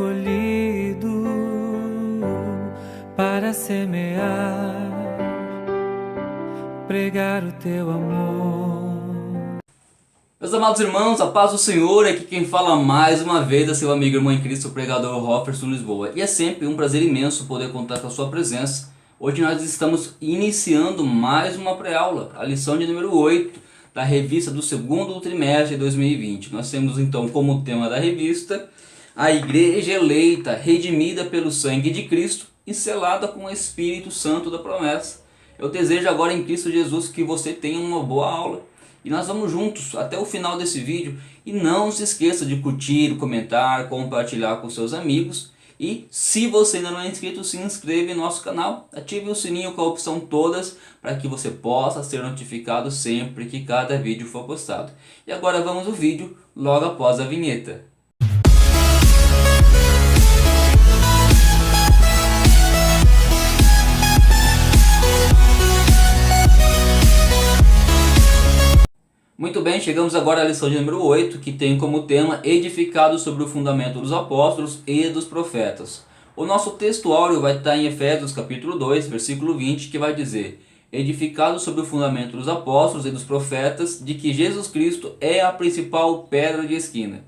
escolhido para semear, pregar o teu amor. Meus amados irmãos, a paz do Senhor, aqui quem fala mais uma vez é seu amigo e irmão em Cristo, o pregador Rofferson Lisboa. E é sempre um prazer imenso poder contar com a sua presença. Hoje nós estamos iniciando mais uma pré-aula, a lição de número 8 da revista do segundo trimestre de 2020. Nós temos então como tema da revista a Igreja eleita, redimida pelo sangue de Cristo e selada com o Espírito Santo da promessa. Eu desejo agora em Cristo Jesus que você tenha uma boa aula. E nós vamos juntos até o final desse vídeo. E não se esqueça de curtir, comentar, compartilhar com seus amigos. E se você ainda não é inscrito, se inscreva em nosso canal. Ative o sininho com a opção todas para que você possa ser notificado sempre que cada vídeo for postado. E agora vamos ao vídeo logo após a vinheta. Muito bem, chegamos agora à lição de número 8, que tem como tema edificado sobre o fundamento dos apóstolos e dos profetas. O nosso texto áureo vai estar em Efésios capítulo 2, versículo 20, que vai dizer: edificado sobre o fundamento dos apóstolos e dos profetas, de que Jesus Cristo é a principal pedra de esquina.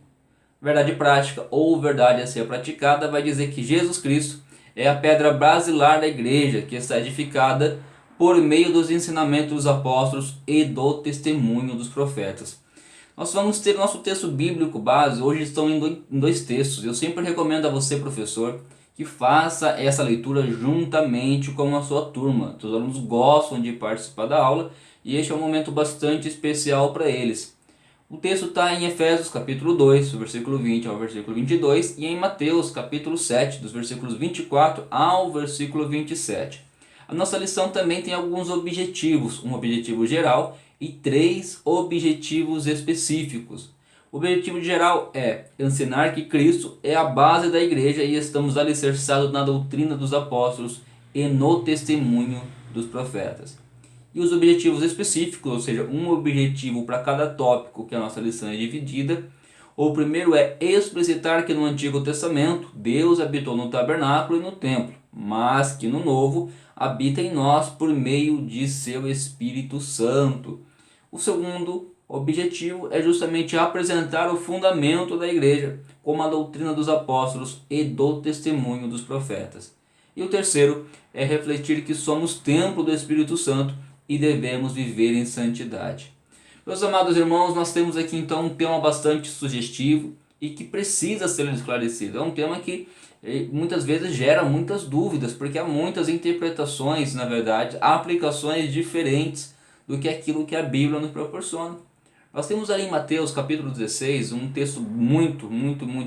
Verdade prática ou verdade a ser praticada vai dizer que Jesus Cristo é a pedra basilar da igreja, que está edificada por meio dos ensinamentos dos apóstolos e do testemunho dos profetas. Nós vamos ter nosso texto bíblico base, hoje estão em dois textos. Eu sempre recomendo a você, professor, que faça essa leitura juntamente com a sua turma. Os alunos gostam de participar da aula e este é um momento bastante especial para eles. O texto está em Efésios capítulo 2, versículo 20 ao versículo 22 e em Mateus capítulo 7, dos versículos 24 ao versículo 27. A nossa lição também tem alguns objetivos, um objetivo geral e 3 objetivos específicos. O objetivo geral é ensinar que Cristo é a base da igreja e estamos alicerçados na doutrina dos apóstolos e no testemunho dos profetas. E os objetivos específicos, ou seja, um objetivo para cada tópico que a nossa lição é dividida. O primeiro é explicitar que no Antigo Testamento Deus habitou no tabernáculo e no templo, mas que no Novo habita em nós por meio de seu Espírito Santo. O segundo objetivo é justamente apresentar o fundamento da igreja, como a doutrina dos apóstolos e do testemunho dos profetas. E o terceiro é refletir que somos templo do Espírito Santo e devemos viver em santidade. Meus amados irmãos, nós temos aqui então um tema bastante sugestivo e que precisa ser esclarecido. É um tema que muitas vezes gera muitas dúvidas, porque há muitas interpretações, na verdade, aplicações diferentes do que aquilo que a Bíblia nos proporciona. Nós temos ali em Mateus capítulo 16 um texto muito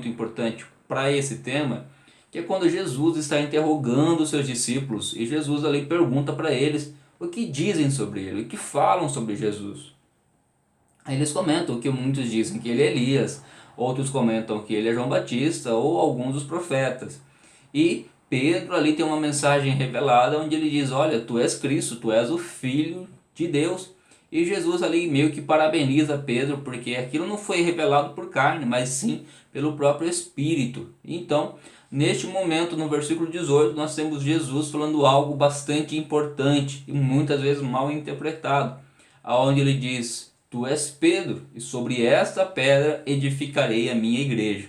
importante para esse tema, que é quando Jesus está interrogando os seus discípulos e Jesus ali pergunta para eles o que dizem sobre ele, o que falam sobre Jesus. Aí eles comentam que muitos dizem que ele é Elias, outros comentam que ele é João Batista ou alguns dos profetas. E Pedro ali tem uma mensagem revelada onde ele diz: olha, tu és Cristo, tu és o Filho de Deus. E Jesus ali meio que parabeniza Pedro, porque aquilo não foi revelado por carne, mas sim pelo próprio Espírito. Então, neste momento, no versículo 18, nós temos Jesus falando algo bastante importante e muitas vezes mal interpretado, onde ele diz: tu és Pedro, e sobre esta pedra edificarei a minha igreja.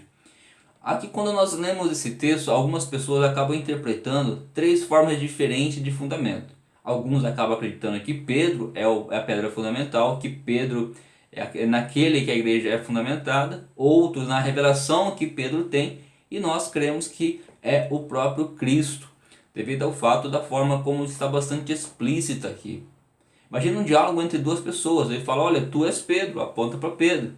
Aqui, quando nós lemos esse texto, algumas pessoas acabam interpretando 3 formas diferentes de fundamento. Alguns acabam acreditando que Pedro é a pedra fundamental, que Pedro é naquele que a igreja é fundamentada, outros na revelação que Pedro tem, e nós cremos que é o próprio Cristo, devido ao fato da forma como está bastante explícita aqui. Imagina um diálogo entre 2 pessoas, ele fala: olha, tu és Pedro, aponta para Pedro,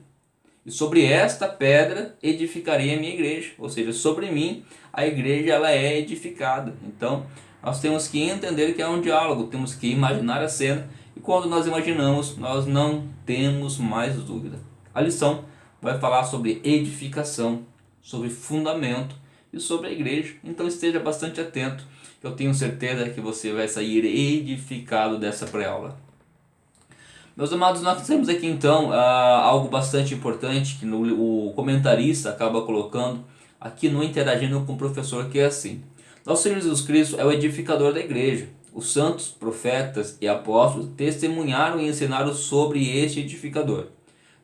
e sobre esta pedra edificarei a minha igreja, ou seja, sobre mim a igreja ela é edificada. Então nós temos que entender que é um diálogo, temos que imaginar a cena, e quando nós imaginamos, nós não temos mais dúvida. A lição vai falar sobre edificação, sobre fundamento e sobre a igreja, então esteja bastante atento. Eu tenho certeza que você vai sair edificado dessa pré-aula. Meus amados, nós temos aqui então algo bastante importante que o comentarista acaba colocando aqui no Interagindo com o Professor, que é assim: nosso Senhor Jesus Cristo é o edificador da igreja. Os santos, profetas e apóstolos testemunharam e ensinaram sobre este edificador.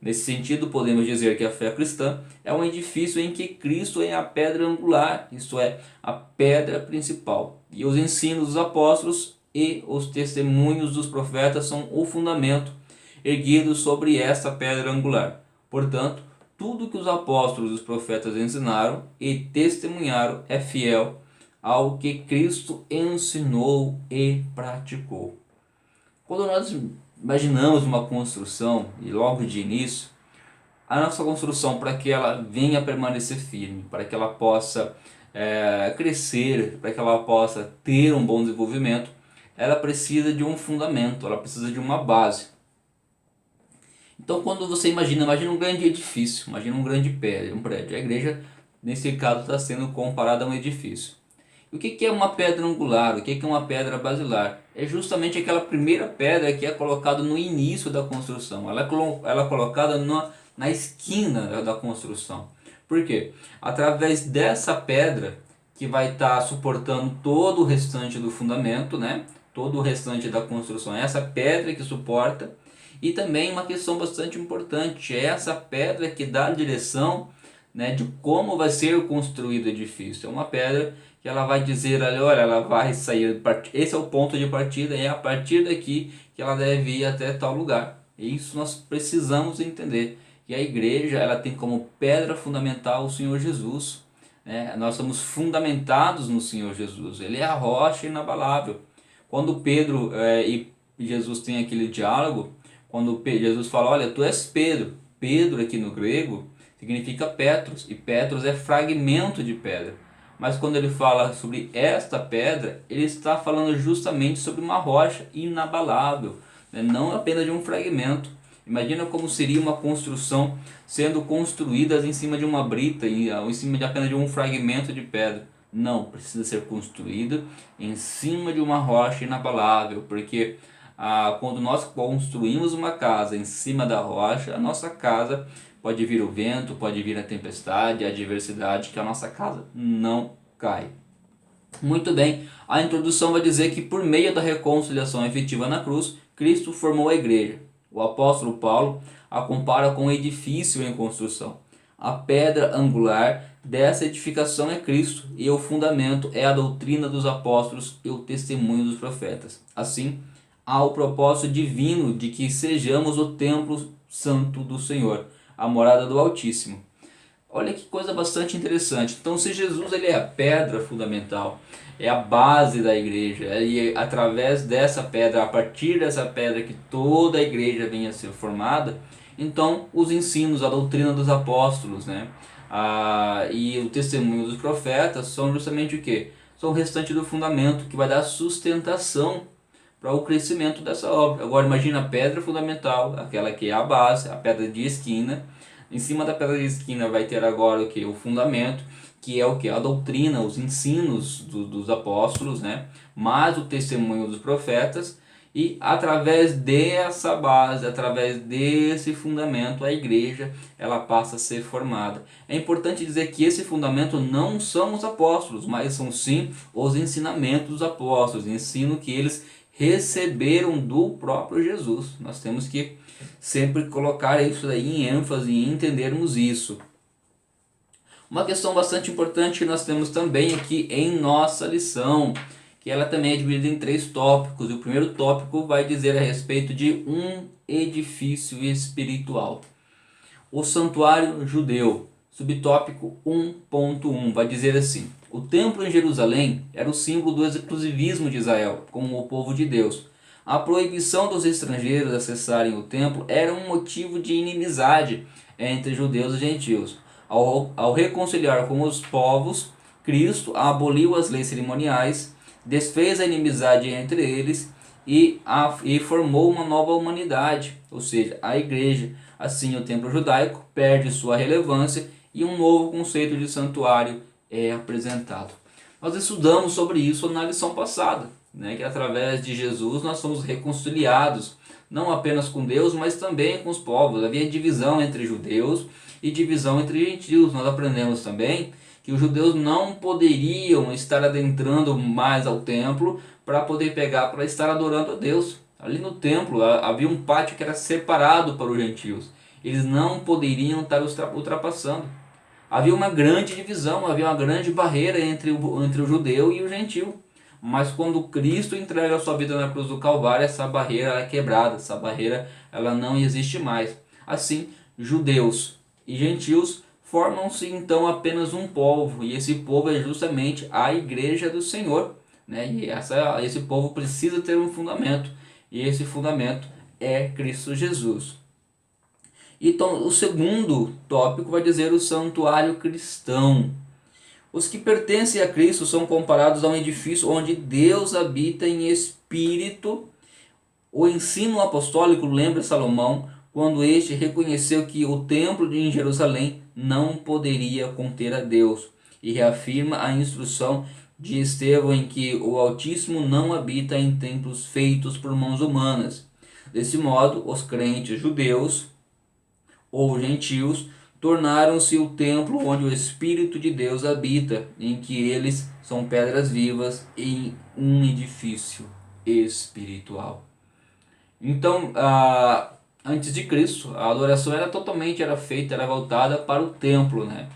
Nesse sentido, podemos dizer que a fé cristã é um edifício em que Cristo é a pedra angular, isto é, a pedra principal. E os ensinos dos apóstolos e os testemunhos dos profetas são o fundamento erguido sobre esta pedra angular. Portanto, tudo que os apóstolos e os profetas ensinaram e testemunharam é fiel ao que Cristo ensinou e praticou. Quando nós imaginamos uma construção, e logo de início, a nossa construção, para que ela venha a permanecer firme, para que ela possa crescer, para que ela possa ter um bom desenvolvimento, ela precisa de um fundamento, ela precisa de uma base. Então, quando você imagina um grande edifício, imagina um grande prédio, a igreja, nesse caso, está sendo comparada a um edifício. E o que é uma pedra angular? O que é uma pedra basilar? É justamente aquela primeira pedra que é colocada no início da construção. Ela é colocada na esquina da construção. Por quê? Através dessa pedra que vai estar suportando todo o restante do fundamento, né? Todo o restante da construção. É essa pedra que suporta. E também uma questão bastante importante, é essa pedra que dá a direção, né, de como vai ser construído o edifício. É uma pedra que ela vai dizer ali, olha, ela vai sair, esse é o ponto de partida, é a partir daqui que ela deve ir até tal lugar. E isso nós precisamos entender. E a igreja, ela tem como pedra fundamental o Senhor Jesus, né? Nós somos fundamentados no Senhor Jesus, Ele é a rocha inabalável. Quando Pedro e Jesus têm aquele diálogo, quando Jesus fala, olha, tu és Pedro. Pedro aqui no grego significa Petros, e Petros é fragmento de pedra. Mas quando ele fala sobre esta pedra, ele está falando justamente sobre uma rocha inabalável, né? Não apenas de um fragmento. Imagina como seria uma construção sendo construída em cima de uma brita, em cima de apenas de um fragmento de pedra. Não, precisa ser construída em cima de uma rocha inabalável, porque quando nós construímos uma casa em cima da rocha, a nossa casa pode vir o vento, pode vir a tempestade, a adversidade, que a nossa casa não cai. Muito bem, a introdução vai dizer que por meio da reconciliação efetiva na cruz, Cristo formou a igreja. O apóstolo Paulo a compara com um edifício em construção. A pedra angular dessa edificação é Cristo, e o fundamento é a doutrina dos apóstolos e o testemunho dos profetas. Assim, há o propósito divino de que sejamos o templo santo do Senhor, a morada do Altíssimo. Olha que coisa bastante interessante. Então, se Jesus ele é a pedra fundamental, é a base da igreja, e é através dessa pedra, a partir dessa pedra que toda a igreja venha a ser formada, então os ensinos, a doutrina dos apóstolos, né? E o testemunho dos profetas são justamente o quê? São o restante do fundamento que vai dar sustentação para o crescimento dessa obra. Agora imagina a pedra fundamental, aquela que é a base, a pedra de esquina. Em cima da pedra de esquina vai ter agora o que? O fundamento, que é o que? A doutrina, os ensinos dos apóstolos, né? Mais o testemunho dos profetas. E através dessa base, através desse fundamento, a igreja ela passa a ser formada. É importante dizer que esse fundamento não são os apóstolos, mas são sim os ensinamentos dos apóstolos, ensino que eles receberam do próprio Jesus. Nós temos que sempre colocar isso aí em ênfase e entendermos isso. Uma questão bastante importante que nós temos também aqui em nossa lição, que ela também é dividida em 3 tópicos. E o primeiro tópico vai dizer a respeito de um edifício espiritual. O santuário judeu, subtópico 1.1, vai dizer assim: o templo em Jerusalém era o símbolo do exclusivismo de Israel, como o povo de Deus. A proibição dos estrangeiros acessarem o templo era um motivo de inimizade entre judeus e gentios. Ao reconciliar com os povos, Cristo aboliu as leis cerimoniais, desfez a inimizade entre eles e formou uma nova humanidade, ou seja, a igreja. Assim, o templo judaico perde sua relevância e um novo conceito de santuário é apresentado. Nós estudamos sobre isso na lição passada, né, que através de Jesus nós somos reconciliados, não apenas com Deus, mas também com os povos. Havia divisão entre judeus e divisão entre gentios. Nós aprendemos também que os judeus não poderiam estar adentrando mais ao templo para poder pegar, para estar adorando a Deus. Ali no templo havia um pátio que era separado para os gentios. Eles não poderiam estar ultrapassando. Havia uma grande divisão, havia uma grande barreira entre o judeu e o gentil. Mas quando Cristo entrega a sua vida na cruz do Calvário, essa barreira é quebrada, essa barreira ela não existe mais. Assim, judeus e gentios formam-se então apenas um povo, e esse povo é justamente a igreja do Senhor, né? E esse povo precisa ter um fundamento, e esse fundamento é Cristo Jesus. Então, o segundo tópico vai dizer o santuário cristão. Os que pertencem a Cristo são comparados a um edifício onde Deus habita em espírito. O ensino apostólico lembra Salomão quando este reconheceu que o templo em Jerusalém não poderia conter a Deus, e reafirma a instrução de Estevão em que o Altíssimo não habita em templos feitos por mãos humanas. Desse modo, os crentes judeus ou gentios tornaram-se o templo onde o Espírito de Deus habita, em que eles são pedras vivas em um edifício espiritual. Então, antes de Cristo, a adoração era voltada para o templo, né?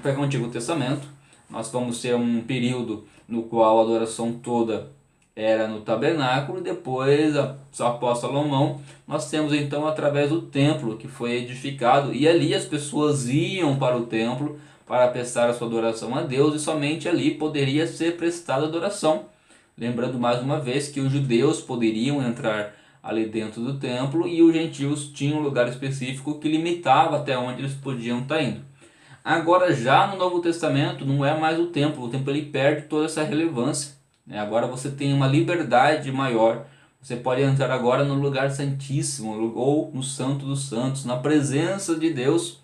Pegar o Antigo Testamento, nós vamos ter um período no qual a adoração toda era no tabernáculo, e depois, após Salomão, nós temos então através do templo que foi edificado, e ali as pessoas iam para o templo para prestar a sua adoração a Deus, e somente ali poderia ser prestada adoração. Lembrando mais uma vez que os judeus poderiam entrar ali dentro do templo, e os gentios tinham um lugar específico que limitava até onde eles podiam estar indo. Agora, já no Novo Testamento, não é mais o templo ele perde toda essa relevância. Agora você tem uma liberdade maior, você pode entrar agora no lugar santíssimo, ou no Santo dos Santos, na presença de Deus,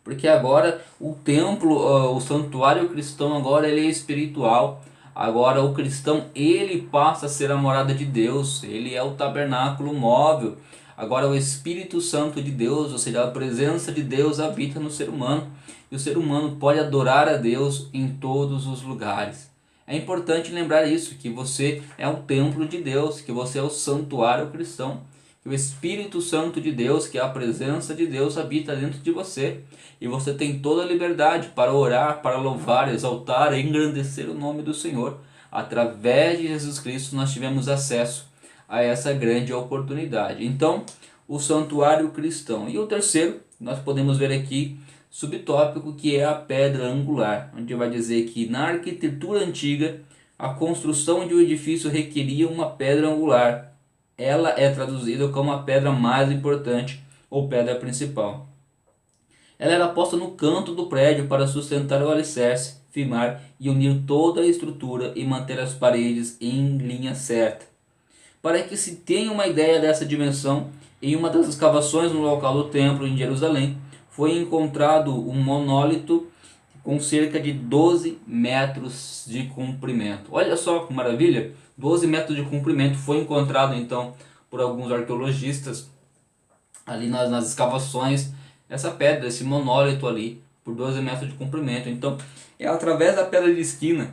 porque agora o templo, o santuário cristão agora ele é espiritual. Agora o cristão ele passa a ser a morada de Deus, ele é o tabernáculo móvel. Agora o Espírito Santo de Deus, ou seja, a presença de Deus habita no ser humano, e o ser humano pode adorar a Deus em todos os lugares. É importante lembrar isso, que você é o templo de Deus, que você é o santuário cristão, que o Espírito Santo de Deus, que é a presença de Deus, habita dentro de você, e você tem toda a liberdade para orar, para louvar, exaltar e engrandecer o nome do Senhor. Através de Jesus Cristo nós tivemos acesso a essa grande oportunidade. Então, o santuário cristão. E o terceiro, nós podemos ver aqui, subtópico, que é a pedra angular, onde vai dizer que na arquitetura antiga a construção de um edifício requeria uma pedra angular. Ela é traduzida como a pedra mais importante ou pedra principal. Ela era posta no canto do prédio para sustentar o alicerce, firmar e unir toda a estrutura e manter as paredes em linha certa. Para que se tenha uma ideia dessa dimensão, em uma das escavações no local do templo em Jerusalém, foi encontrado um monólito com cerca de 12 metros de comprimento. Olha só que maravilha! 12 metros de comprimento foi encontrado então por alguns arqueologistas ali nas escavações, essa pedra, esse monólito ali, por 12 metros de comprimento. Então, é através da pedra de esquina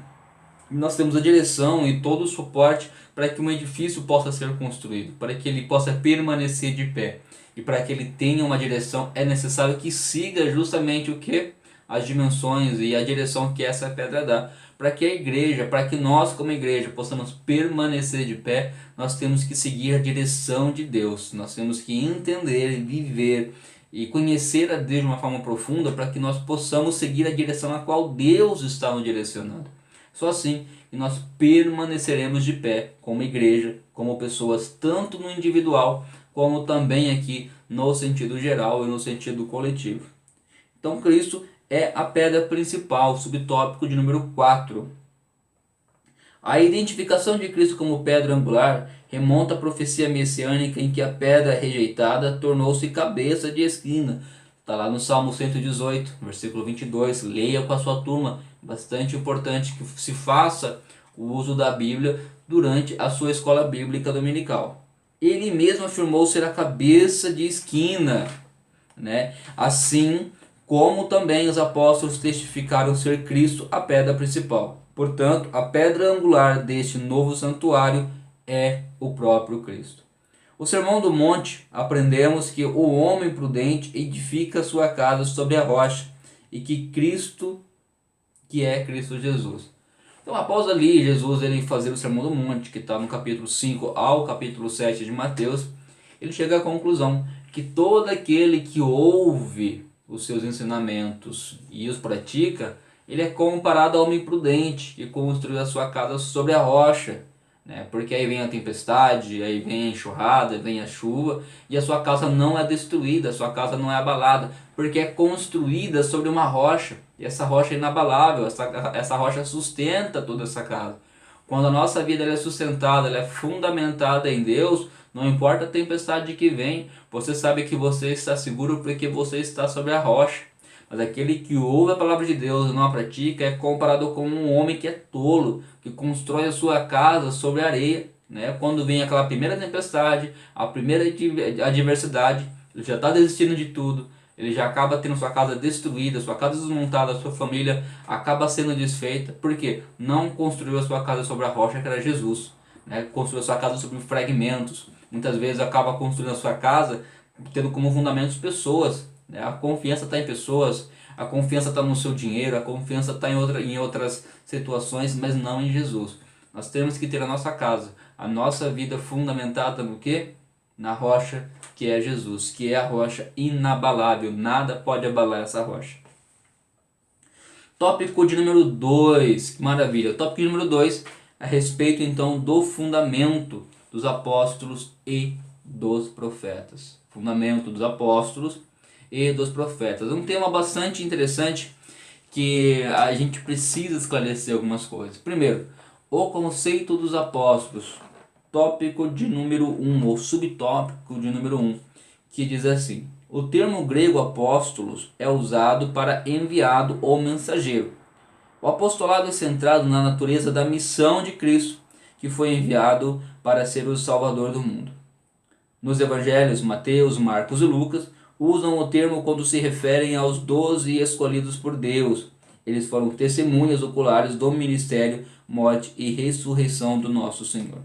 que nós temos a direção e todo o suporte para que um edifício possa ser construído, para que ele possa permanecer de pé. E para que ele tenha uma direção, é necessário que siga justamente o que? As dimensões e a direção que essa pedra dá. Para que a igreja, para que nós como igreja possamos permanecer de pé, nós temos que seguir a direção de Deus. Nós temos que entender e viver e conhecer a Deus de uma forma profunda, para que nós possamos seguir a direção a qual Deus está nos direcionando. Só assim que nós permaneceremos de pé como igreja, como pessoas, tanto no individual como também aqui no sentido geral e no sentido coletivo. Então Cristo é a pedra principal, subtópico de número 4. A identificação de Cristo como pedra angular remonta à profecia messiânica em que a pedra rejeitada tornou-se cabeça de esquina. Está lá no Salmo 118, versículo 22. Leia com a sua turma. Bastante importante que se faça o uso da Bíblia durante a sua escola bíblica dominical. Ele mesmo afirmou ser a cabeça de esquina, né? Assim como também os apóstolos testificaram ser Cristo a pedra principal. Portanto, a pedra angular deste novo santuário é o próprio Cristo. O Sermão do Monte, aprendemos que o homem prudente edifica sua casa sobre a rocha e que Cristo, que é Cristo Jesus. Então, após ali Jesus ele fazer o Sermão do Monte, que está no capítulo 5 ao capítulo 7 de Mateus, ele chega à conclusão que todo aquele que ouve os seus ensinamentos e os pratica, ele é comparado ao homem prudente que construiu a sua casa sobre a rocha, né? Porque aí vem a tempestade, aí vem a enxurrada, vem a chuva, e a sua casa não é destruída, a sua casa não é abalada, porque é construída sobre uma rocha, e essa rocha é inabalável, essa rocha sustenta toda essa casa. Quando a nossa vida ela é sustentada, ela é fundamentada em Deus, não importa a tempestade que vem, você sabe que você está seguro porque você está sobre a rocha. Mas aquele que ouve a palavra de Deus e não a pratica é comparado com um homem que é tolo, que constrói a sua casa sobre a areia, né? Quando vem aquela primeira tempestade, a primeira adversidade, ele já está desistindo de tudo, ele já acaba tendo sua casa destruída, sua casa desmontada, sua família acaba sendo desfeita, porque não construiu a sua casa sobre a rocha que era Jesus, né? Construiu a sua casa sobre fragmentos, muitas vezes acaba construindo a sua casa tendo como fundamentos pessoas, né? A confiança está em pessoas, a confiança está no seu dinheiro, a confiança está em outras situações, mas não em Jesus. Nós temos que ter a nossa casa, a nossa vida fundamentada no quê? Na rocha que é Jesus, que é a rocha inabalável, nada pode abalar essa rocha. Tópico de número 2, que maravilha. O tópico de número 2 a respeito então do fundamento dos apóstolos e dos profetas. Fundamento dos apóstolos e dos profetas. É um tema bastante interessante que a gente precisa esclarecer algumas coisas. Primeiro, o conceito dos apóstolos. Tópico de número 1, ou subtópico de número 1, que diz assim: o termo grego apóstolos é usado para enviado ou mensageiro. O apostolado é centrado na natureza da missão de Cristo, que foi enviado para ser o Salvador do mundo. Nos evangelhos Mateus, Marcos e Lucas usam o termo quando se referem aos 12 escolhidos por Deus. Eles foram testemunhas oculares do ministério, morte e ressurreição do nosso Senhor.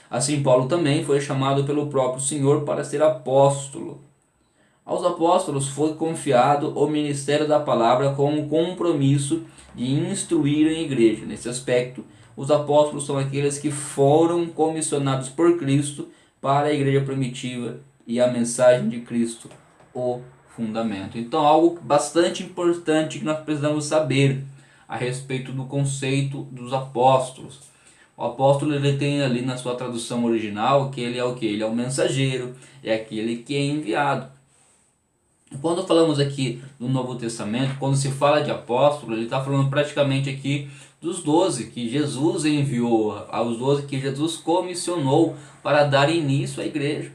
Assim, Paulo também foi chamado pelo próprio Senhor para ser apóstolo. Aos apóstolos foi confiado o ministério da palavra com o compromisso de instruir a igreja. Nesse aspecto, os apóstolos são aqueles que foram comissionados por Cristo para a igreja primitiva e a mensagem de Cristo, o fundamento. Então, algo bastante importante que nós precisamos saber a respeito do conceito dos apóstolos. O apóstolo ele tem ali na sua tradução original que ele é o que? Ele é o mensageiro, é aquele que é enviado. Quando falamos aqui no Novo Testamento, quando se fala de apóstolo, ele está falando praticamente aqui dos 12 que Jesus enviou, aos 12 que Jesus comissionou para dar início à igreja.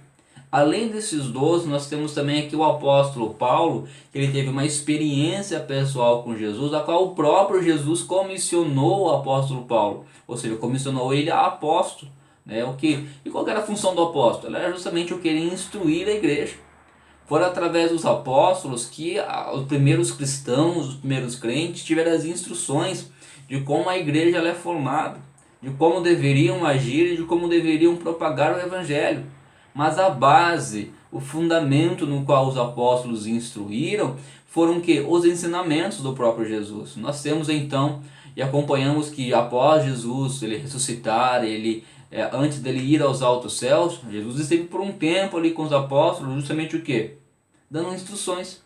Além desses 12, nós temos também aqui o apóstolo Paulo, que ele teve uma experiência pessoal com Jesus, a qual o próprio Jesus comissionou o apóstolo Paulo, ou seja, comissionou ele a apóstolo, né? E qual era a função do apóstolo? Era justamente o que ele instruir a igreja. Foram através dos apóstolos que os primeiros cristãos, os primeiros crentes tiveram as instruções de como a igreja ela é formada, de como deveriam agir e de como deveriam propagar o evangelho. Mas a base, o fundamento no qual os apóstolos instruíram foram que os ensinamentos do próprio Jesus. Nós temos então e acompanhamos que após Jesus ele ressuscitar, antes dele ir aos altos céus, Jesus esteve por um tempo ali com os apóstolos, justamente o quê? Dando instruções.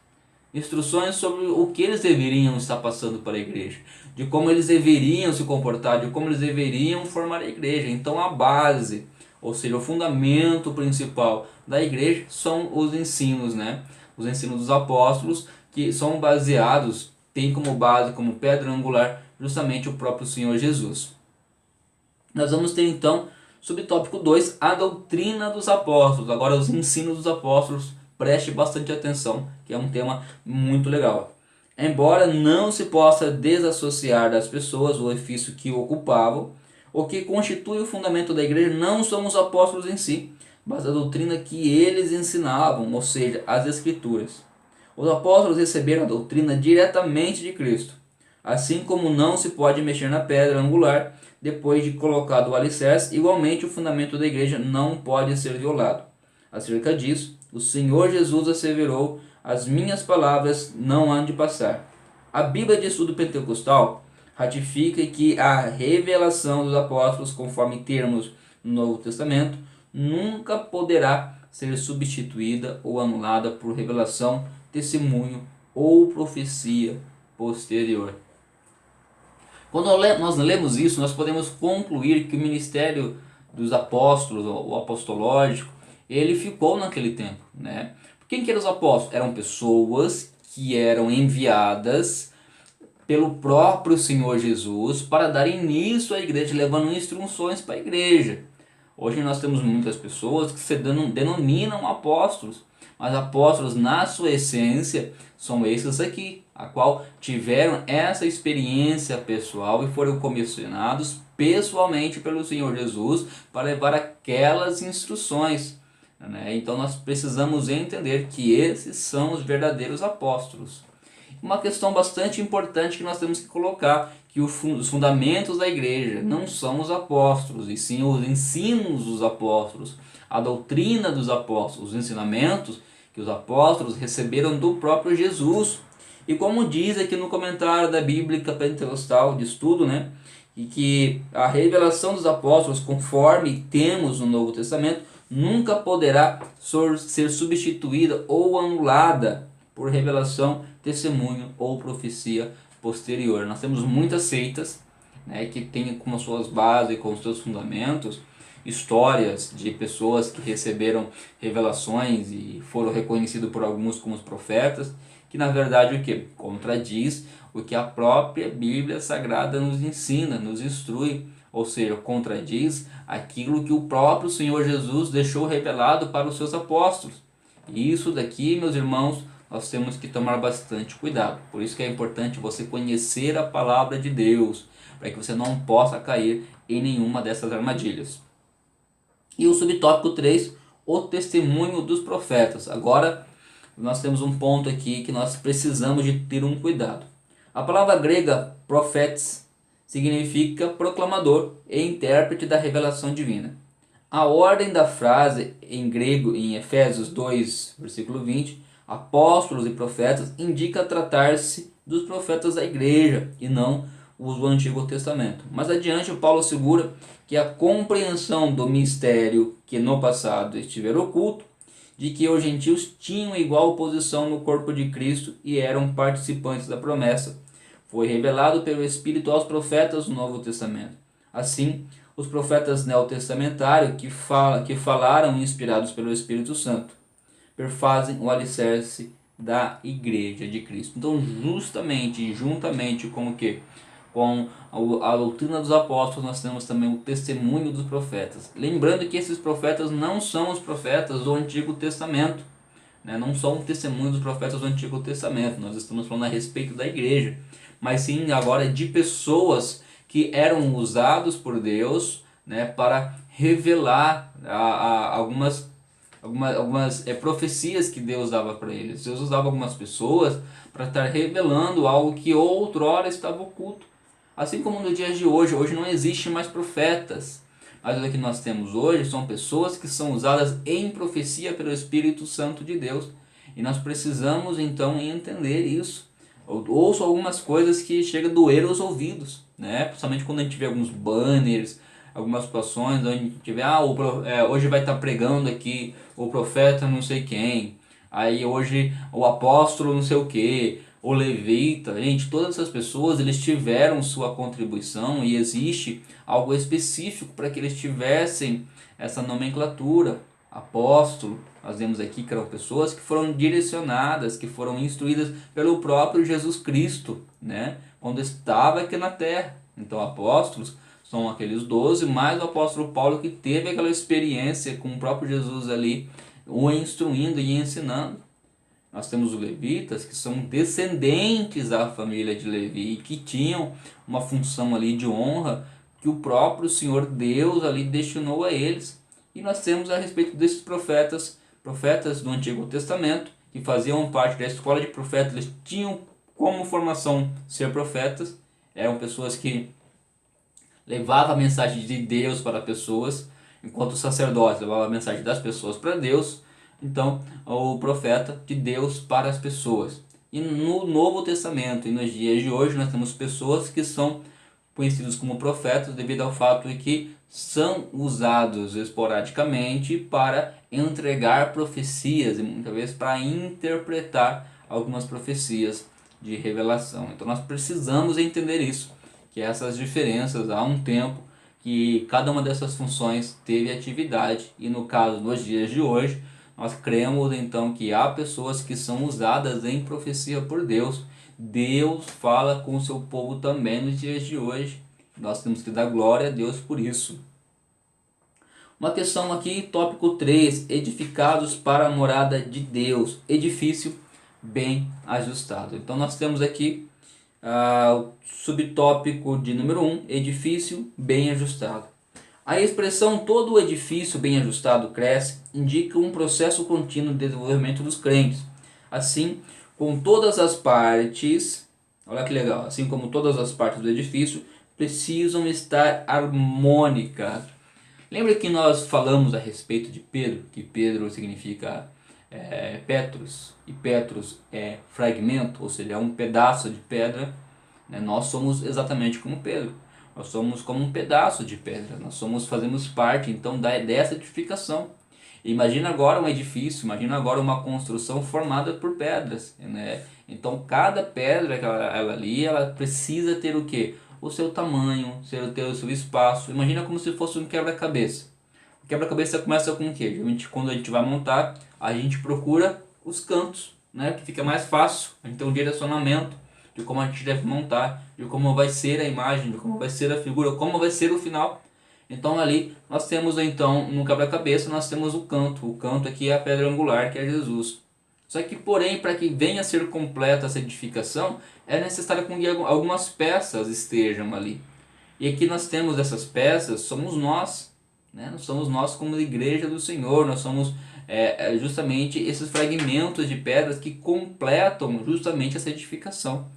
Instruções sobre o que eles deveriam estar passando para a igreja, de como eles deveriam se comportar, de como eles deveriam formar a igreja. Então a base, ou seja, o fundamento principal da igreja são os ensinos, né? Os ensinos dos apóstolos, que são baseados, tem como base, como pedra angular, justamente o próprio Senhor Jesus. Nós vamos ter então, subtópico 2, a doutrina dos apóstolos. Agora os ensinos dos apóstolos, preste bastante atenção, que é um tema muito legal. Embora não se possa desassociar das pessoas o ofício que ocupavam, o que constitui o fundamento da igreja não são os apóstolos em si, mas a doutrina que eles ensinavam, ou seja, as escrituras. Os apóstolos receberam a doutrina diretamente de Cristo, assim como não se pode mexer na pedra angular depois de colocado o alicerce, igualmente o fundamento da igreja não pode ser violado. Acerca disso, o Senhor Jesus asseverou: as minhas palavras não hão de passar. A Bíblia de Estudo Pentecostal ratifica que a revelação dos apóstolos, conforme termos no Novo Testamento, nunca poderá ser substituída ou anulada por revelação, testemunho ou profecia posterior. Quando nós lemos isso, nós podemos concluir que o ministério dos apóstolos, o apostológico, ele ficou naquele tempo, né? Quem que eram os apóstolos? Eram pessoas que eram enviadas pelo próprio Senhor Jesus para dar início à igreja, levando instruções para a igreja. Hoje nós temos muitas pessoas que se denominam apóstolos, mas apóstolos na sua essência são esses aqui, a qual tiveram essa experiência pessoal e foram comissionados pessoalmente pelo Senhor Jesus para levar aquelas instruções, né? Então nós precisamos entender que esses são os verdadeiros apóstolos. Uma questão bastante importante que nós temos que colocar, que os fundamentos da igreja não são os apóstolos, e sim os ensinos dos apóstolos, a doutrina dos apóstolos, os ensinamentos que os apóstolos receberam do próprio Jesus. E como diz aqui no comentário da Bíblia Pentecostal de Estudo, né, e que a revelação dos apóstolos, conforme temos no Novo Testamento, nunca poderá ser substituída ou anulada por revelação, testemunho ou profecia posterior. Nós temos muitas seitas, né, que têm como suas bases e como seus fundamentos histórias de pessoas que receberam revelações e foram reconhecidos por alguns como os profetas, que na verdade o que? Contradiz o que a própria Bíblia Sagrada nos ensina, nos instrui, ou seja, contradiz aquilo que o próprio Senhor Jesus deixou revelado para os seus apóstolos. E isso daqui, meus irmãos, nós temos que tomar bastante cuidado. Por isso que é importante você conhecer a palavra de Deus, para que você não possa cair em nenhuma dessas armadilhas. E o subtópico 3, o testemunho dos profetas. Agora, nós temos um ponto aqui que nós precisamos de ter um cuidado. A palavra grega profetes significa proclamador e intérprete da revelação divina. A ordem da frase em grego, em Efésios 2, versículo 20, apóstolos e profetas, indica tratar-se dos profetas da igreja e não os do Antigo Testamento. Mais adiante, Paulo assegura que a compreensão do mistério que no passado estivera oculto, de que os gentios tinham igual posição no corpo de Cristo e eram participantes da promessa, foi revelado pelo Espírito aos profetas do Novo Testamento. Assim, os profetas neotestamentários que falaram inspirados pelo Espírito Santo perfazem o alicerce da igreja de Cristo. Então, juntamente com o que? Com a doutrina dos apóstolos, nós temos também o testemunho dos profetas. Lembrando que esses profetas não são os profetas do Antigo Testamento, né? Não são o testemunho dos profetas do Antigo Testamento. Nós estamos falando a respeito da igreja, mas sim agora de pessoas que eram usados por Deus, né, para revelar algumas profecias que Deus dava para eles. Deus usava algumas pessoas para estar revelando algo que outrora estava oculto. Assim como no dia de hoje não existe mais profetas, mas o que nós temos hoje são pessoas que são usadas em profecia pelo Espírito Santo de Deus. E nós precisamos então entender isso. Ouço algumas coisas que chegam a doer os ouvidos, né? Principalmente quando a gente vê alguns banners, algumas situações onde a gente vê, hoje vai estar pregando aqui o profeta não sei quem, aí hoje o apóstolo não sei o que, o levita. Gente, todas essas pessoas, eles tiveram sua contribuição e existe algo específico para que eles tivessem essa nomenclatura. Apóstolo, nós vemos aqui que eram pessoas que foram direcionadas, que foram instruídas pelo próprio Jesus Cristo, né, quando estava aqui na terra. Então apóstolos são aqueles 12, mais o apóstolo Paulo, que teve aquela experiência com o próprio Jesus ali, o instruindo e ensinando. Nós temos os levitas, que são descendentes da família de Levi, e que tinham uma função ali de honra que o próprio Senhor Deus ali destinou a eles. E nós temos a respeito desses profetas do Antigo Testamento, que faziam parte da escola de profetas, eles tinham como formação ser profetas, eram pessoas que levavam a mensagem de Deus para pessoas, enquanto o sacerdote levava a mensagem das pessoas para Deus, então o profeta de Deus para as pessoas. E no Novo Testamento e nos dias de hoje nós temos pessoas que são conhecidos como profetas devido ao fato de que são usados esporadicamente para entregar profecias e muitas vezes para interpretar algumas profecias de revelação. Então nós precisamos entender isso, que essas diferenças há um tempo que cada uma dessas funções teve atividade e no caso nos dias de hoje nós cremos então que há pessoas que são usadas em profecia por Deus. Deus fala com o seu povo também nos dias de hoje. Nós temos que dar glória a Deus por isso. Uma questão aqui, tópico 3, edificados para a morada de Deus, edifício bem ajustado. Então nós temos aqui o subtópico de número 1, edifício bem ajustado. A expressão todo o edifício bem ajustado cresce indica um processo contínuo de desenvolvimento dos crentes. Assim, com todas as partes, olha que legal, assim como todas as partes do edifício precisam estar harmônicas. Lembra que nós falamos a respeito de Pedro, que Pedro significa Petrus, e Petrus é fragmento, ou seja, é um pedaço de pedra, né? Nós somos exatamente como Pedro, nós somos como um pedaço de pedra, fazemos parte então dessa edificação. Imagina agora um edifício, imagina agora uma construção formada por pedras, né? Então cada pedra, ela ali, ela precisa ter o quê? O seu tamanho, ter o seu espaço. Imagina como se fosse um quebra-cabeça. O quebra-cabeça começa com o quê? Quando a gente vai montar, a gente procura os cantos, né? Que fica mais fácil, a gente tem um direcionamento de como a gente deve montar, de como vai ser a imagem, de como vai ser a figura, como vai ser o final. Então ali nós temos então no quebra-cabeça nós temos o canto aqui é a pedra angular que é Jesus. Só que porém para que venha a ser completa essa edificação é necessário que algumas peças estejam ali. E aqui nós temos essas peças, somos nós, né? Nós somos nós como igreja do Senhor, nós somos justamente esses fragmentos de pedras que completam justamente essa edificação.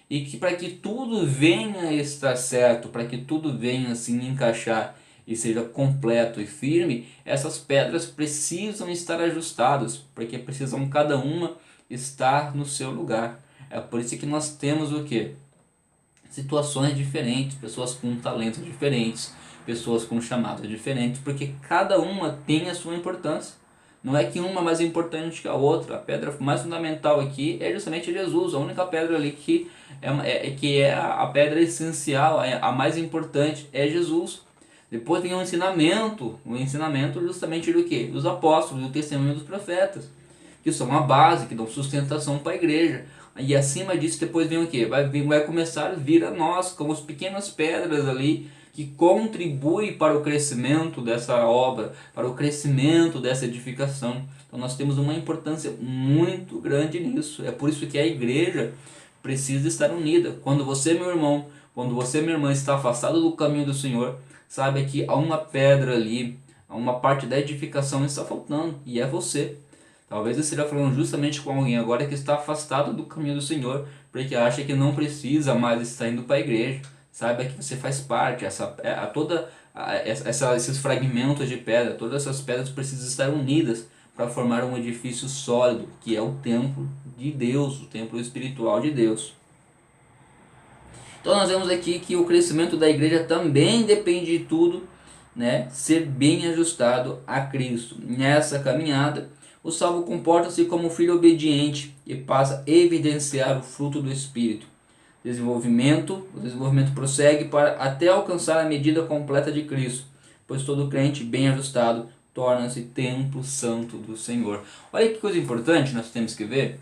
E que para que tudo venha a estar certo, para que tudo venha assim encaixar e seja completo e firme, essas pedras precisam estar ajustadas, porque precisam cada uma estar no seu lugar. É por isso que nós temos o quê? Situações diferentes, pessoas com talentos diferentes, pessoas com chamados diferentes, porque cada uma tem a sua importância. Não é que uma é mais importante que a outra. A pedra mais fundamental aqui é justamente Jesus, a única pedra ali que é a pedra essencial, a mais importante é Jesus. Depois vem o ensinamento justamente do que? Dos apóstolos, do testemunho dos profetas, que são a base, que dão sustentação para a igreja. E acima disso depois vem o que? Vai começar a vir a nós, como as pequenas pedras ali, que contribui para o crescimento dessa obra, para o crescimento dessa edificação. Então nós temos uma importância muito grande nisso. É por isso que a igreja precisa estar unida. Quando você, meu irmão, quando você, minha irmã, está afastado do caminho do Senhor, saiba que há uma pedra ali, há uma parte da edificação está faltando, e é você. Talvez eu esteja falando justamente com alguém agora que está afastado do caminho do Senhor, porque acha que não precisa mais estar indo para a igreja. Saiba que você faz parte, esses fragmentos de pedra, todas essas pedras precisam estar unidas para formar um edifício sólido, que é o templo de Deus, o templo espiritual de Deus. Então nós vemos aqui que o crescimento da igreja também depende de tudo, né, ser bem ajustado a Cristo. Nessa caminhada, o salvo comporta-se como um filho obediente e passa a evidenciar o fruto do Espírito. O desenvolvimento prossegue até alcançar a medida completa de Cristo, pois todo crente bem ajustado torna-se templo santo do Senhor. Olha que coisa importante nós temos que ver.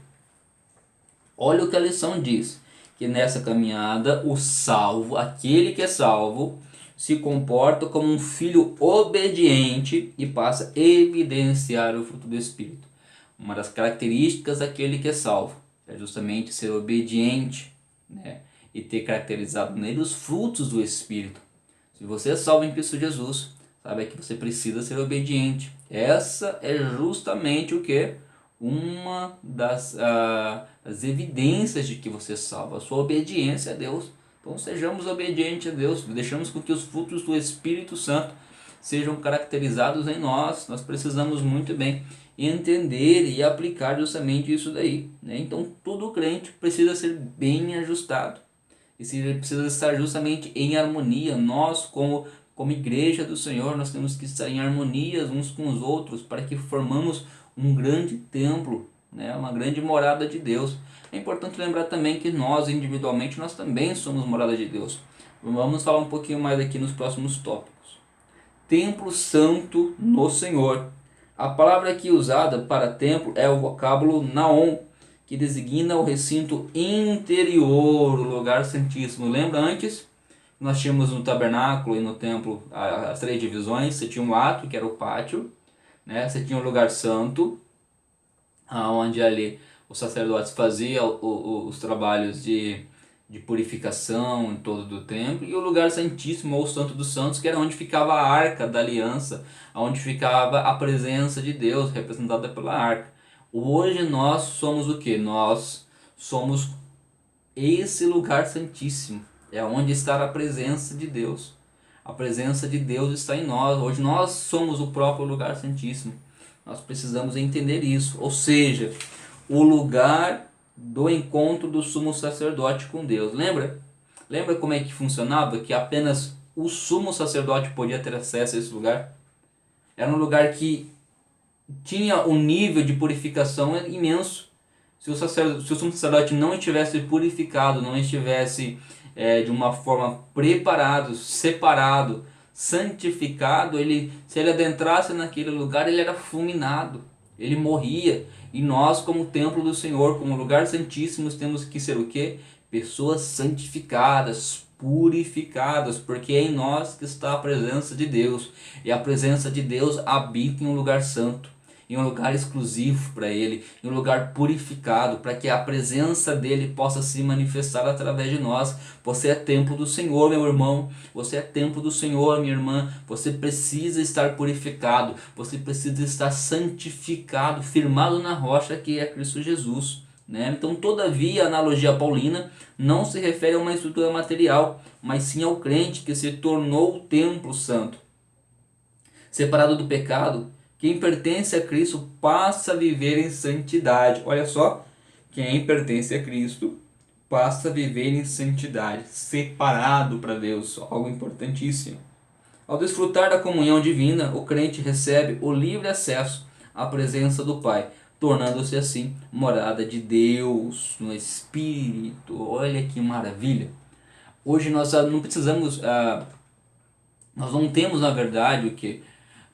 Olha o que a lição diz, que nessa caminhada o salvo, aquele que é salvo, se comporta como um filho obediente e passa a evidenciar o fruto do Espírito. Uma das características daquele que é salvo é justamente ser obediente, né, e ter caracterizado nele os frutos do Espírito. Se você é salvo em Cristo Jesus, sabe que você precisa ser obediente. Essa é justamente o que? uma das evidências de que você salva, a sua obediência a Deus. Então sejamos obedientes a Deus, deixamos com que os frutos do Espírito Santo sejam caracterizados em nós. Nós precisamos muito bem entender e aplicar justamente isso daí, né? Então todo crente precisa ser bem ajustado e precisa estar justamente em harmonia. Nós como igreja do Senhor, nós temos que estar em harmonia uns com os outros para que formamos um grande templo, né? Uma grande morada de Deus. É importante lembrar também que nós individualmente nós também somos morada de Deus. Vamos falar um pouquinho mais aqui nos próximos tópicos. Templo santo no Senhor. A palavra aqui usada para templo é o vocábulo naon, que designa o recinto interior, o lugar santíssimo. Lembra antes? Nós tínhamos no tabernáculo e no templo as 3 divisões. Você tinha um ato, que era o pátio, né? Você tinha o lugar santo, onde ali os sacerdotes faziam os trabalhos de purificação em todo do templo, e o lugar santíssimo ou santo dos santos, que era onde ficava a arca da aliança, onde ficava a presença de Deus representada pela arca. Hoje nós somos o que? Nós somos esse lugar santíssimo, é onde está a presença de Deus. A presença de Deus está em nós. Hoje nós somos o próprio lugar santíssimo. Nós precisamos entender isso. Ou seja, o lugar do encontro do sumo sacerdote com Deus. Lembra? Lembra como é que funcionava? Que apenas o sumo sacerdote podia ter acesso a esse lugar? Era um lugar que tinha um nível de purificação imenso. Se o sumo sacerdote não estivesse purificado, não estivesse de uma forma preparado, separado, santificado, se ele adentrasse naquele lugar, ele era fulminado, ele morria. E nós, como templo do Senhor, como lugar santíssimo, temos que ser o quê? Pessoas santificadas, purificadas, porque é em nós que está a presença de Deus. E a presença de Deus habita em um lugar santo, em um lugar exclusivo para Ele, em um lugar purificado, para que a presença dEle possa se manifestar através de nós. Você é templo do Senhor, meu irmão. Você é templo do Senhor, minha irmã. Você precisa estar purificado. Você precisa estar santificado, firmado na rocha que é Cristo Jesus, né? Então, todavia, a analogia paulina não se refere a uma estrutura material, mas sim ao crente que se tornou o templo santo, separado do pecado. Quem pertence a Cristo passa a viver em santidade. Olha só, quem pertence a Cristo passa a viver em santidade, separado para Deus, algo importantíssimo. Ao desfrutar da comunhão divina, o crente recebe o livre acesso à presença do Pai, tornando-se assim morada de Deus no Espírito. Olha que maravilha! Hoje nós não precisamos, nós não temos na verdade o que?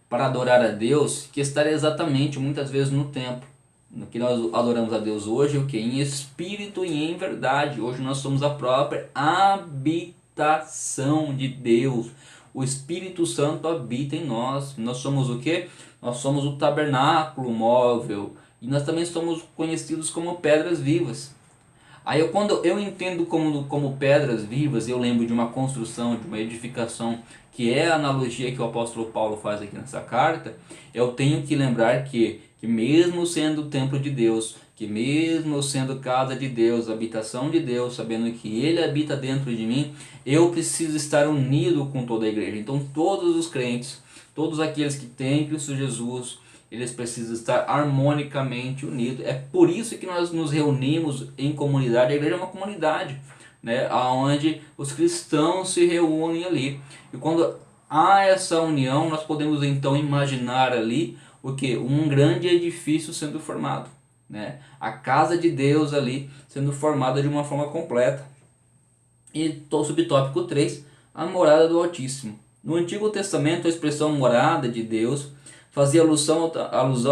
Para adorar a Deus, que estar exatamente muitas vezes no templo. No que nós adoramos a Deus hoje, o que? Em espírito e em verdade. Hoje nós somos a própria habitação de Deus. O Espírito Santo habita em nós. Nós somos o que? Nós somos o tabernáculo móvel. E nós também somos conhecidos como pedras vivas. Aí quando eu entendo como pedras vivas, eu lembro de uma construção, de uma edificação, que é a analogia que o apóstolo Paulo faz aqui nessa carta. Eu tenho que lembrar que mesmo sendo o templo de Deus, que mesmo sendo casa de Deus, habitação de Deus, sabendo que Ele habita dentro de mim, eu preciso estar unido com toda a igreja. Então todos os crentes, todos aqueles que têm Cristo Jesus, eles precisam estar harmonicamente unidos. É por isso que nós nos reunimos em comunidade. A igreja é uma comunidade, né, onde os cristãos se reúnem ali. E quando há essa união, nós podemos então imaginar ali o que? Um grande edifício sendo formado, né? A casa de Deus ali sendo formada de uma forma completa. E subtópico 3, a morada do Altíssimo. No Antigo Testamento, a expressão morada de Deus fazia alusão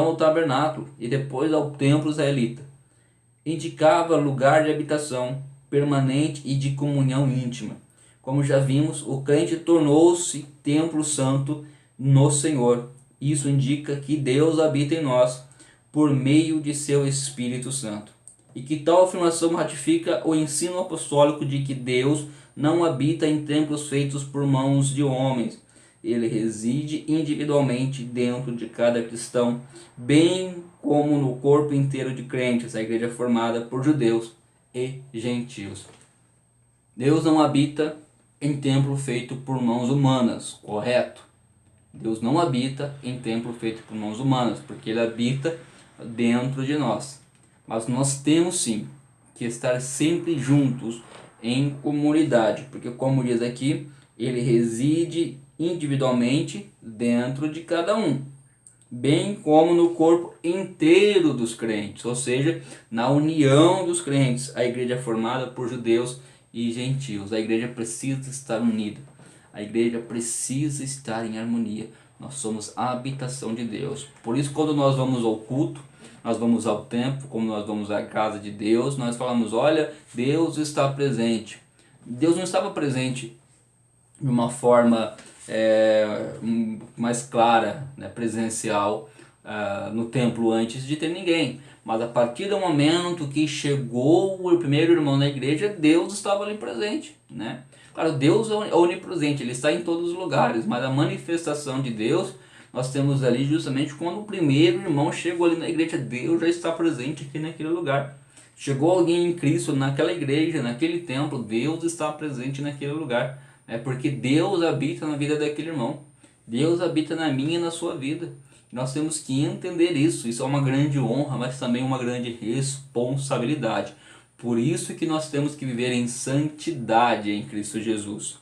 ao tabernáculo e depois ao templo israelita. Indicava lugar de habitação permanente e de comunhão íntima. Como já vimos, o crente tornou-se templo santo no Senhor. Isso indica que Deus habita em nós por meio de seu Espírito Santo. E que tal afirmação ratifica o ensino apostólico de que Deus não habita em templos feitos por mãos de homens, ele reside individualmente dentro de cada cristão, bem como no corpo inteiro de crentes, a igreja é formada por judeus e gentios. Deus não habita em templo feito por mãos humanas, correto? Deus não habita em templo feito por mãos humanas, porque Ele habita dentro de nós. Mas nós temos sim que estar sempre juntos em comunidade, porque como diz aqui, Ele reside individualmente dentro de cada um, bem como no corpo inteiro dos crentes, ou seja, na união dos crentes. A igreja é formada por judeus e gentios. A igreja precisa estar unida. A igreja precisa estar em harmonia. Nós somos a habitação de Deus. Por isso, quando nós vamos ao culto, nós vamos ao templo, como nós vamos à casa de Deus, nós falamos, olha, Deus está presente. Deus não estava presente de uma forma mais clara, né, presencial, no templo antes de ter ninguém. Mas a partir do momento que chegou o primeiro irmão na igreja, Deus estava ali presente, né? Claro, Deus é onipresente, Ele está em todos os lugares, mas a manifestação de Deus nós temos ali justamente quando o primeiro irmão chegou ali na igreja, Deus já está presente aqui naquele lugar. Chegou alguém em Cristo naquela igreja, naquele templo, Deus está presente naquele lugar. É porque Deus habita na vida daquele irmão. Deus habita na minha e na sua vida. Nós temos que entender isso. Isso é uma grande honra, mas também uma grande responsabilidade. Por isso que nós temos que viver em santidade em Cristo Jesus.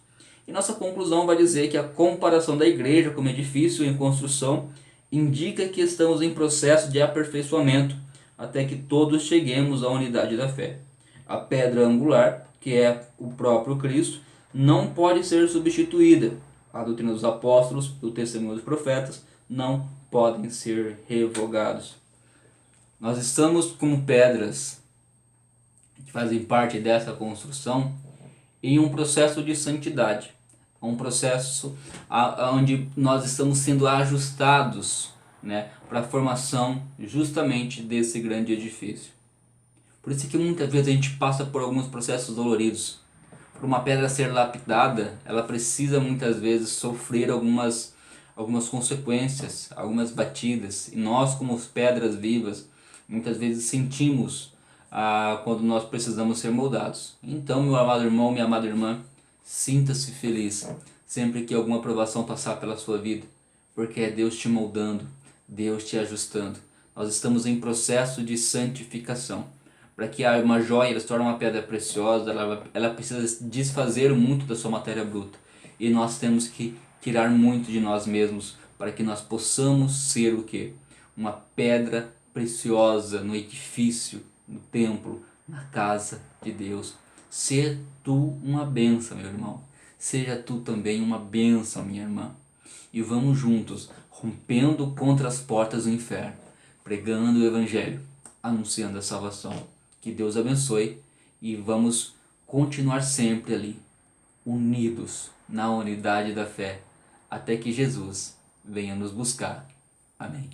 E nossa conclusão vai dizer que a comparação da igreja como edifício em construção indica que estamos em processo de aperfeiçoamento, até que todos cheguemos à unidade da fé. A pedra angular, que é o próprio Cristo, não pode ser substituída. A doutrina dos apóstolos e o testemunho dos profetas não podem ser revogados. Nós estamos como pedras que fazem parte dessa construção em um processo de santidade, um processo onde nós estamos sendo ajustados, né, para a formação justamente desse grande edifício. Por isso que muitas vezes a gente passa por alguns processos doloridos. Para uma pedra ser lapidada, ela precisa muitas vezes sofrer algumas consequências, algumas batidas. E nós, como pedras vivas, muitas vezes sentimos quando nós precisamos ser moldados. Então, meu amado irmão, minha amada irmã, sinta-se feliz sempre que alguma provação passar pela sua vida, porque é Deus te moldando, Deus te ajustando. Nós estamos em processo de santificação. Para que uma joia se torne uma pedra preciosa, ela precisa desfazer muito da sua matéria bruta. E nós temos que tirar muito de nós mesmos para que nós possamos ser o quê? Uma pedra preciosa no edifício, no templo, na casa de Deus. Ser tu uma bênção, meu irmão. Seja tu também uma bênção, minha irmã. E vamos juntos, rompendo contra as portas do inferno, pregando o Evangelho, anunciando a salvação. Que Deus abençoe e vamos continuar sempre ali, unidos na unidade da fé, até que Jesus venha nos buscar. Amém.